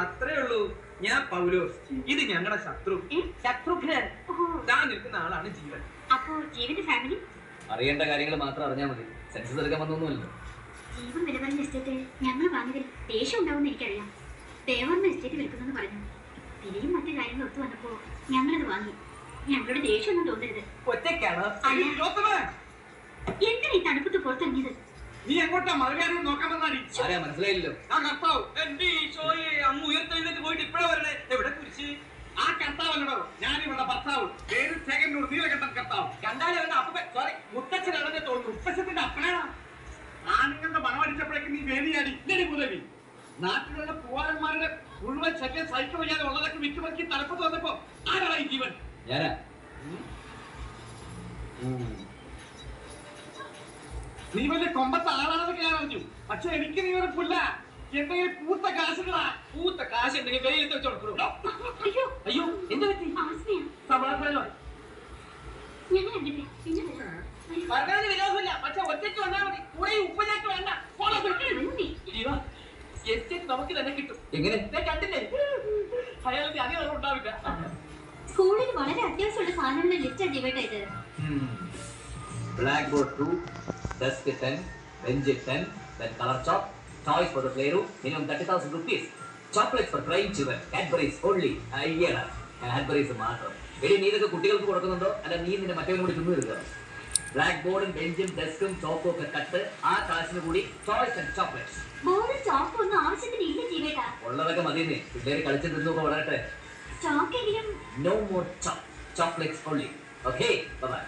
അത്രേ ഉള്ളൂ. ഞാൻ പൗലോസ്, ഇത് ഞങ്ങളുടെ ശത്രു. ശത്രുഘ്നൻ. താൻ നിൽക്കുന്ന ആളാണ് ജീവൻ. അപ്പോ ജീവന്റെ ഫാമിലി അറിയേണ്ട കാര്യങ്ങൾ മാത്രം അറിഞ്ഞാൽ മതി. സെൻസസ് എടുക്കാൻ വന്നൊന്നുമല്ലോ. ജീവൻ വിലവറിന്റെ എസ്റ്റേറ്റ് ഞങ്ങൾ വാങ്ങിയതിൽ ദേഷ്യം ഉണ്ടാവുമെന്ന് എനിക്കറിയാം. ദേവറിന്റെ എസ്റ്റേറ്റ് വിൽക്കുന്നെന്ന് പറഞ്ഞു. വിലയും മറ്റു കാര്യങ്ങളും ഒത്തു വന്നപ്പോ ഞങ്ങളത് വാങ്ങി. ഞങ്ങളുടെ ദേഷ്യമൊന്നും തോന്നരുത്. ഒറ്റയ്ക്കാണ്. എന്തിനാ ഈ തണുപ്പത്ത് പുറത്തിറങ്ങിയത്? നീ എങ്ങോട്ടാ മറുകാര്യം നോക്കാൻ വന്നാടി? ആരാ മനസ്സിലായില്ലോ? ആ കർത്താവ് എന്റെ ഈശോയെ അങ്ങ് ഉയർത്തെഴുന്നേറ്റ് പോയിട്ട് ഇപ്പഴേ വരണേ. എവിടെ കുരിശ്? ആ കർത്താവല്ലോ ഞാനിവിടെ ഭർത്താവ്. പേര് ചേകന്നൂർ നീലകണ്ഠൻ കർത്താവ്. കണ്ടാലേ അവന്റെ അപ്പ സോറി മുത്തച്ഛനാണെന്ന് തോന്നുന്നു. മുത്തച്ഛത്തിന്റെ അപ്പനാണ്. ആണുങ്ങളുടെ മണമടിച്ചപ്പോഴേക്ക് നീ വേദിയാടി ഇല്ലടി മുതലി. നാട്ടിലുള്ള പൂവാലന്മാരുടെ മുഴുവൻ ശല്യം സഹിക്കാൻ വയ്യാതെ ഉള്ളതൊക്കെ വിറ്റുപറിക്ക് തലപ്പത്ത് വന്നപ്പോ ആരാണ് ഈ ജീവൻ? ഞാനാ. നീ വലിയ കൊമ്പത്തെ ആളാണെന്നൊക്കെ ഞാൻ അറിഞ്ഞു. പക്ഷെ എനിക്ക് നീ ഒരു പുല്ല. എന്തെങ്കിലും പൂത്ത കാശുകളാ. പൂത്ത കാശ് ഉണ്ടെങ്കിൽ കയ്യിലെത്തി വെച്ച് കൊടുക്കണോ? അയ്യോ എന്ത് പറ്റി? സമാധാനോ പറഞ്ഞതിന് വിരോധമില്ല. പക്ഷെ ഒറ്റയ്ക്ക് വന്നാൽ മതി. കൂടെ ഉപ്പനാക്ക് വേണ്ട. എസ്റ്റേറ്റ് നമുക്ക് തന്നെ കിട്ടും. എങ്ങനെ? കണ്ടില്ലേ? അയാൾക്ക് അധികം ഉണ്ടാവില്ല. സ്കൂളിൽ വളരെ അത്യാവശ്യമുള്ള സാധനങ്ങളുടെ ലിസ്റ്റ് ഡിവൈഡ് ചെയ്തത്. Black board 2, desk 10, bench 10, then color chalk, toys for the playroom, minimum 30,000 rupees. Chocolates for crying children, Cadbury's only. അയ്യടാ, Cadbury's മാത്രം. എടി നീ ഇതൊക്കെ കുട്ടികൾക്ക് കൊടുക്കുന്നുണ്ടോ? അല്ല നീ നിന്റെ മറ്റവനും കൂടി തിന്നു തീർക്കണം. ബ്ലാക്ക് ബോർഡും ബെഞ്ചും ഡെസ്കും ചോക്കും ഒക്കെ കട്ട്, ആ കാശിന് കൂടി ടോയ്സ് ആൻഡ് ചോക്ലേറ്റ്സ്. ബോർഡും ചോക്കും ഒന്നും ആവശ്യത്തിന് ഇല്ല ജീവേട്ടാ. ഉള്ളതൊക്കെ മതിയെന്നേ. പിള്ളേര് കളിച്ച് തിന്നൊക്കെ വളരട്ടെ. ചോക്ക് എങ്കിലും No more chocolates only. Okay, bye bye.